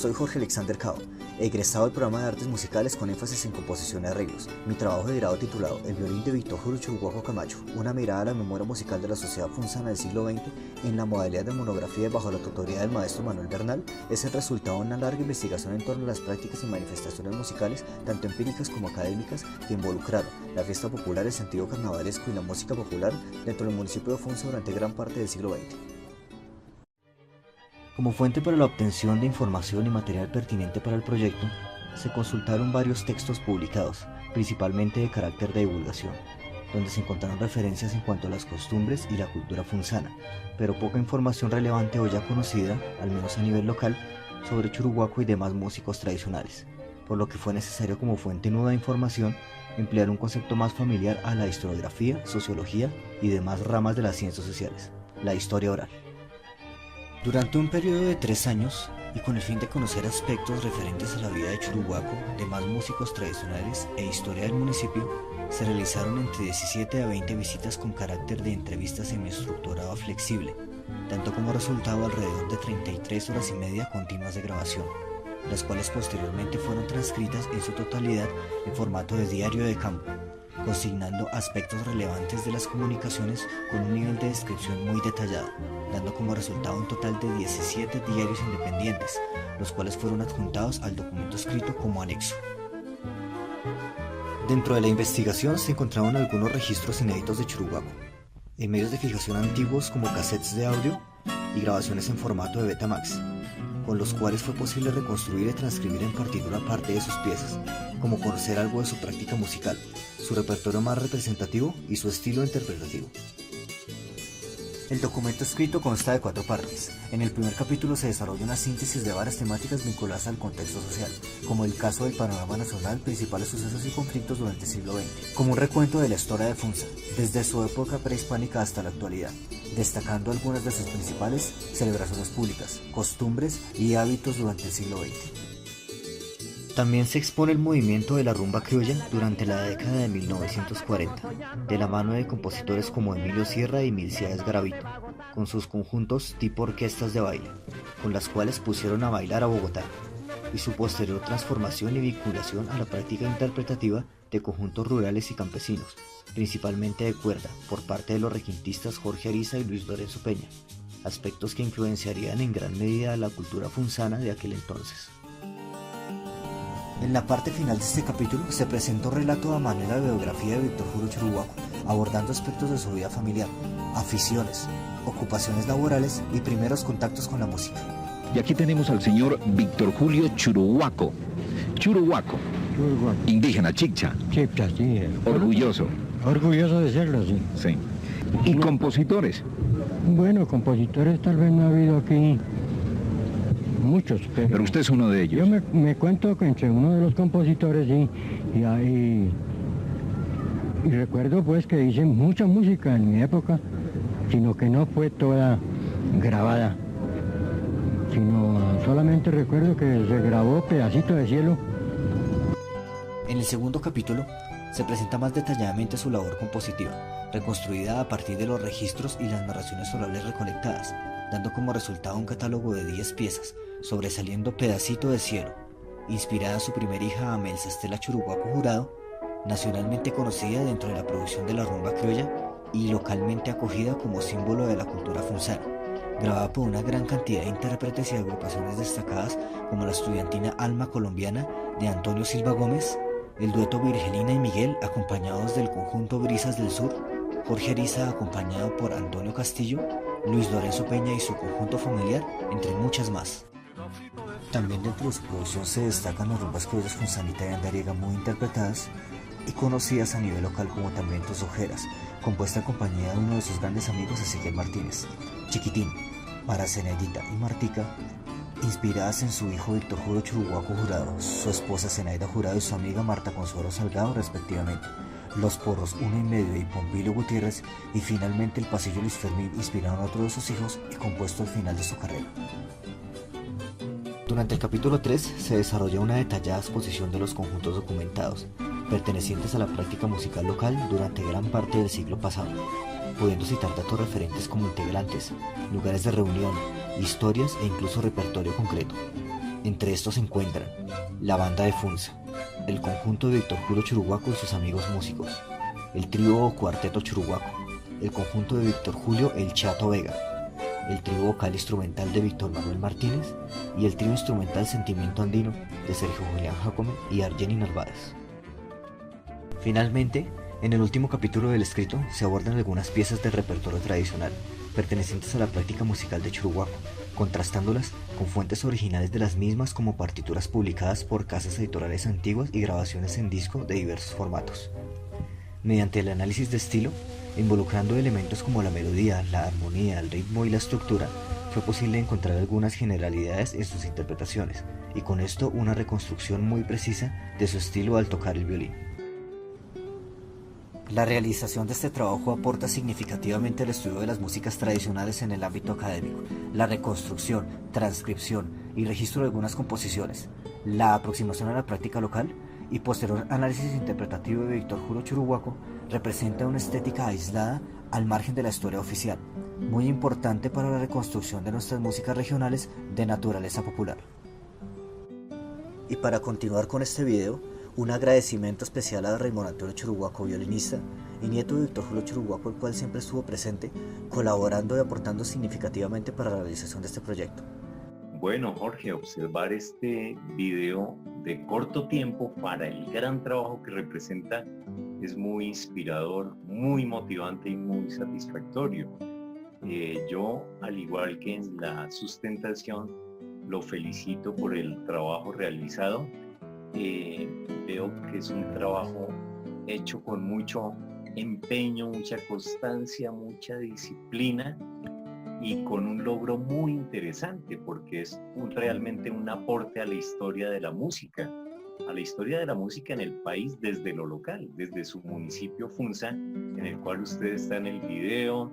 Soy Jorge Alexander Cao, egresado del programa de artes musicales con énfasis en composición y arreglos. Mi trabajo de grado titulado El violín de Víctor Julio Churuguaco Camacho, una mirada a la memoria musical de la sociedad funzana del siglo XX en la modalidad de monografía bajo la tutoría del maestro Manuel Bernal, es el resultado de una larga investigación en torno a las prácticas y manifestaciones musicales, tanto empíricas como académicas, que involucraron la fiesta popular, el sentido carnavalesco y la música popular dentro del municipio de Funza durante gran parte del siglo XX. Como fuente para la obtención de información y material pertinente para el proyecto, se consultaron varios textos publicados, principalmente de carácter de divulgación, donde se encontraron referencias en cuanto a las costumbres y la cultura funzana, pero poca información relevante o ya conocida, al menos a nivel local, sobre Churuguaco y demás músicos tradicionales, por lo que fue necesario como fuente nueva de información emplear un concepto más familiar a la historiografía, sociología y demás ramas de las ciencias sociales, la historia oral. Durante un periodo de 3 años, y con el fin de conocer aspectos referentes a la vida de Churuguaco, demás músicos tradicionales e historia del municipio, se realizaron entre 17 a 20 visitas con carácter de entrevistas semiestructurado flexible, dando como resultado alrededor de 33 horas y media continuas de grabación, las cuales posteriormente fueron transcritas en su totalidad en formato de diario de campo, consignando aspectos relevantes de las comunicaciones con un nivel de descripción muy detallado, dando como resultado un total de 17 diarios independientes, los cuales fueron adjuntados al documento escrito como anexo. Dentro de la investigación se encontraron algunos registros inéditos de Churuguaco, en medios de fijación antiguos como cassettes de audio y grabaciones en formato de Betamax, con los cuales fue posible reconstruir y transcribir en partitura parte de sus piezas, como conocer algo de su práctica musical, su repertorio más representativo y su estilo interpretativo. El documento escrito consta de 4 partes. En el primer capítulo se desarrolla una síntesis de varias temáticas vinculadas al contexto social, como el caso del panorama nacional, principales sucesos y conflictos durante el siglo XX, como un recuento de la historia de Funza, desde su época prehispánica hasta la actualidad, destacando algunas de sus principales celebraciones públicas, costumbres y hábitos durante el siglo XX. También se expone el movimiento de la rumba criolla durante la década de 1940, de la mano de compositores como Emilio Sierra y Milcíades Garavito, con sus conjuntos tipo orquestas de baile, con las cuales pusieron a bailar a Bogotá, y su posterior transformación y vinculación a la práctica interpretativa de conjuntos rurales y campesinos, principalmente de cuerda, por parte de los requintistas Jorge Ariza y Luis Lorenzo Peña, aspectos que influenciarían en gran medida la cultura funzana de aquel entonces. En la parte final de este capítulo se presenta un relato a manera de biografía de Víctor Julio Churuguaco, abordando aspectos de su vida familiar, aficiones, ocupaciones laborales y primeros contactos con la música. Y aquí tenemos al señor Víctor Julio Churuguaco. Churuguaco, indígena, chicha. Chicha, sí. Orgulloso. Orgulloso de serlo, sí. Sí. ¿Y compositores? Bueno, compositores tal vez no ha habido aquí muchos, pero usted es uno de ellos. Yo me cuento que entre uno de los compositores, sí, y recuerdo pues que hice mucha música en mi época, sino que no fue toda grabada, sino solamente recuerdo que se grabó Pedacito de Cielo. En el segundo capítulo se presenta más detalladamente su labor compositiva, reconstruida a partir de los registros y las narraciones orales recolectadas, dando como resultado un catálogo de 10 piezas, sobresaliendo Pedacito de Cielo, inspirada en su primera hija Amelsa Estela Churuguaco Jurado, nacionalmente conocida dentro de la producción de la rumba criolla y localmente acogida como símbolo de la cultura funzana, grabada por una gran cantidad de intérpretes y agrupaciones destacadas como la estudiantina Alma Colombiana de Antonio Silva Gómez, el dueto Virgelina y Miguel acompañados del conjunto Brisas del Sur, Jorge Ariza acompañado por Antonio Castillo, Luis Lorenzo Peña y su conjunto familiar, entre muchas más. También dentro de su producción se destacan las rumbas criollas funzanita y andariega muy interpretadas y conocidas a nivel local, como también Tus Ojeras, compuesta en compañía de uno de sus grandes amigos, Ezequiel Martínez, Chiquitín, para Zenaidita y Martica, inspiradas en su hijo Víctor Julio Churuguaco Jurado, su esposa Zenaida Jurado y su amiga Marta Consuelo Salgado respectivamente, Los Porros 1 y medio y Pompilio Gutiérrez, y finalmente el Pasillo Luis Fermín, inspirado en otro de sus hijos y compuesto al final de su carrera. Durante el capítulo 3 se desarrolla una detallada exposición de los conjuntos documentados, pertenecientes a la práctica musical local durante gran parte del siglo pasado, pudiendo citar datos referentes como integrantes, lugares de reunión, historias e incluso repertorio concreto. Entre estos se encuentran la banda de Funza, el conjunto de Víctor Julio Churuguaco y sus amigos músicos, el trío o cuarteto Churuguaco, el conjunto de Víctor Julio El Chato Vega, el trío vocal instrumental de Víctor Manuel Martínez y el trío instrumental Sentimiento Andino de Sergio Julián Jacome y Argeni Narváez. Finalmente, en el último capítulo del escrito se abordan algunas piezas del repertorio tradicional, pertenecientes a la práctica musical de Churuguaco, contrastándolas con fuentes originales de las mismas como partituras publicadas por casas editoriales antiguas y grabaciones en disco de diversos formatos. Mediante el análisis de estilo, involucrando elementos como la melodía, la armonía, el ritmo y la estructura, fue posible encontrar algunas generalidades en sus interpretaciones, y con esto una reconstrucción muy precisa de su estilo al tocar el violín. La realización de este trabajo aporta significativamente al estudio de las músicas tradicionales en el ámbito académico, la reconstrucción, transcripción y registro de algunas composiciones, la aproximación a la práctica local y posterior análisis interpretativo de Víctor Julio Churuguaco representa una estética aislada al margen de la historia oficial, muy importante para la reconstrucción de nuestras músicas regionales de naturaleza popular. Y para continuar con este video, un agradecimiento especial a Raymond Antonio Churuguaco, violinista y nieto de Víctor Julio Churuguaco, el cual siempre estuvo presente, colaborando y aportando significativamente para la realización de este proyecto. Bueno, Jorge, observar este video de corto tiempo para el gran trabajo que representa es muy inspirador, muy motivante y muy satisfactorio. Yo, al igual que en la sustentación, lo felicito por el trabajo realizado. Veo que es un trabajo hecho con mucho empeño, mucha constancia, mucha disciplina y con un logro muy interesante porque es realmente un aporte a la historia de la música, en el país desde lo local, desde su municipio Funza, en el cual usted está en el video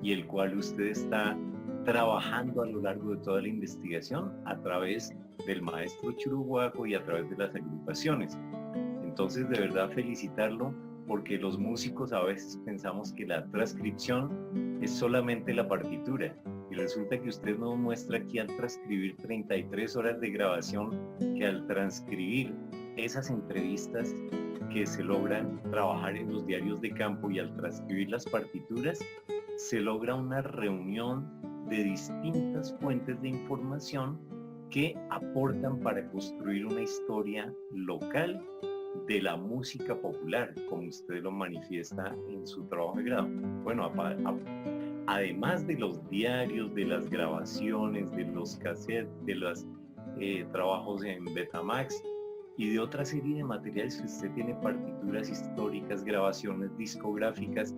y el cual usted está trabajando a lo largo de toda la investigación a través del maestro Churuguaco y a través de las agrupaciones. Entonces, de verdad felicitarlo porque los músicos a veces pensamos que la transcripción es solamente la partitura y resulta que usted nos muestra aquí al transcribir 33 horas de grabación que al transcribir esas entrevistas que se logran trabajar en los diarios de campo y al transcribir las partituras se logra una reunión de distintas fuentes de información que aportan para construir una historia local de la música popular, como usted lo manifiesta en su trabajo de grado. Bueno, además de los diarios, de las grabaciones, de los cassettes, de los trabajos en Betamax y de otra serie de materiales que usted tiene, partituras históricas, grabaciones discográficas,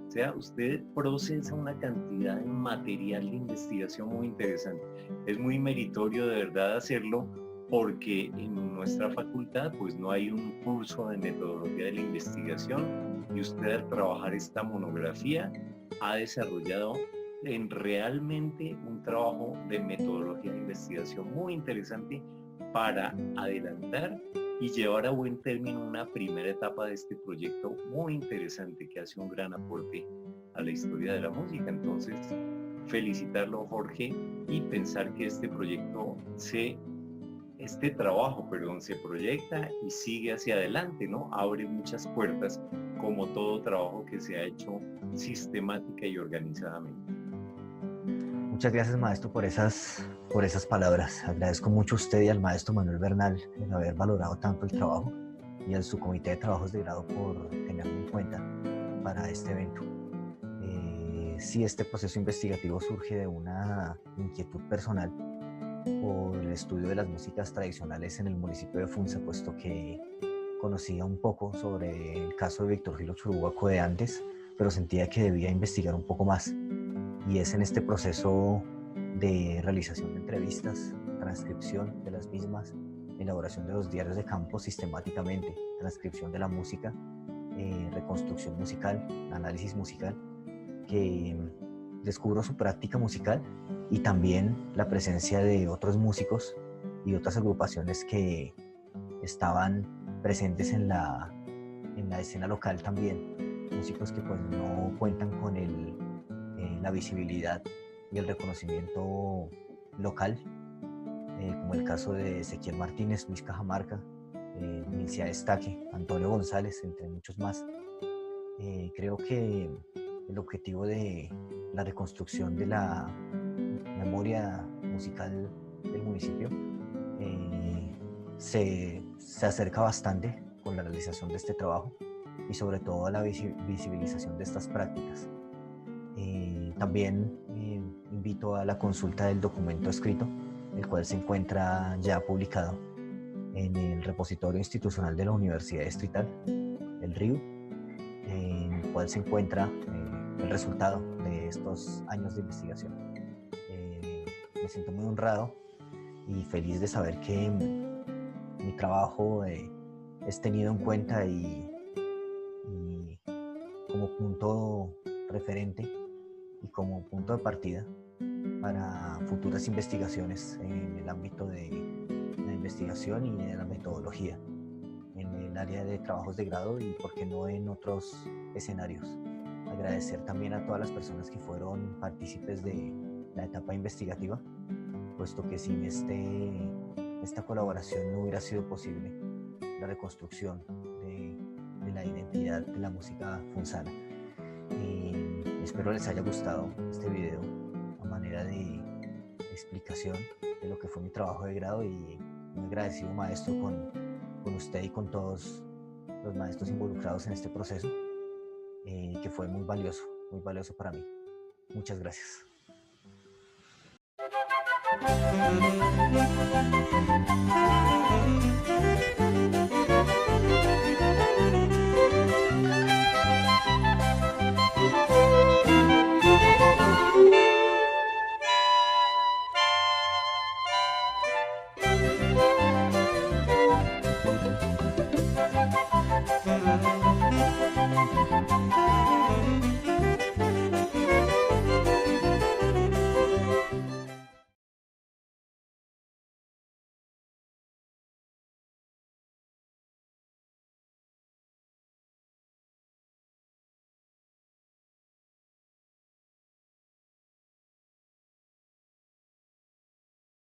o sea, usted procesa una cantidad de material de investigación muy interesante. Es muy meritorio de verdad hacerlo porque en nuestra facultad pues no hay un curso de metodología de la investigación y usted al trabajar esta monografía ha desarrollado realmente un trabajo de metodología de investigación muy interesante para adelantar y llevar a buen término una primera etapa de este proyecto muy interesante que hace un gran aporte a la historia de la música. Entonces, felicitarlo, Jorge, y pensar que este proyecto este trabajo se proyecta y sigue hacia adelante, ¿no? Abre muchas puertas, como todo trabajo que se ha hecho sistemática y organizadamente. Muchas gracias, maestro, por esas palabras. Agradezco mucho a usted y al maestro Manuel Bernal el haber valorado tanto el trabajo y a su comité de trabajos de grado por tenerme en cuenta para este evento. Sí, este proceso investigativo surge de una inquietud personal por el estudio de las músicas tradicionales en el municipio de Funza, puesto que conocía un poco sobre el caso de Víctor Julio Churuguaco de antes, pero sentía que debía investigar un poco más. Y es en este proceso de realización de entrevistas, transcripción de las mismas, elaboración de los diarios de campo sistemáticamente, transcripción de la música, reconstrucción musical, análisis musical, que descubro su práctica musical y también la presencia de otros músicos y otras agrupaciones que estaban presentes en la escena local también, músicos que pues no cuentan con la visibilidad y el reconocimiento local, como el caso de Ezequiel Martínez, Luis Cajamarca, Milcia Estaque, Antonio González, entre muchos más. Creo que el objetivo de la reconstrucción de la memoria musical del municipio se acerca bastante con la realización de este trabajo y sobre todo a la visibilización de estas prácticas. También invito a la consulta del documento escrito, el cual se encuentra ya publicado en el repositorio institucional de la Universidad Distrital, el RIU, en el cual se encuentra el resultado de estos años de investigación. Me siento muy honrado y feliz de saber que mi trabajo es tenido en cuenta y como punto referente y como punto de partida para futuras investigaciones en el ámbito de la investigación y de la metodología, en el área de trabajos de grado y, por qué no, en otros escenarios. Agradecer también a todas las personas que fueron partícipes de la etapa investigativa, puesto que sin esta colaboración no hubiera sido posible la reconstrucción de la identidad de la música funzana. Espero les haya gustado este video a manera de explicación de lo que fue mi trabajo de grado, y muy agradecido, maestro, con usted y con todos los maestros involucrados en este proceso, que fue muy valioso para mí. Muchas gracias.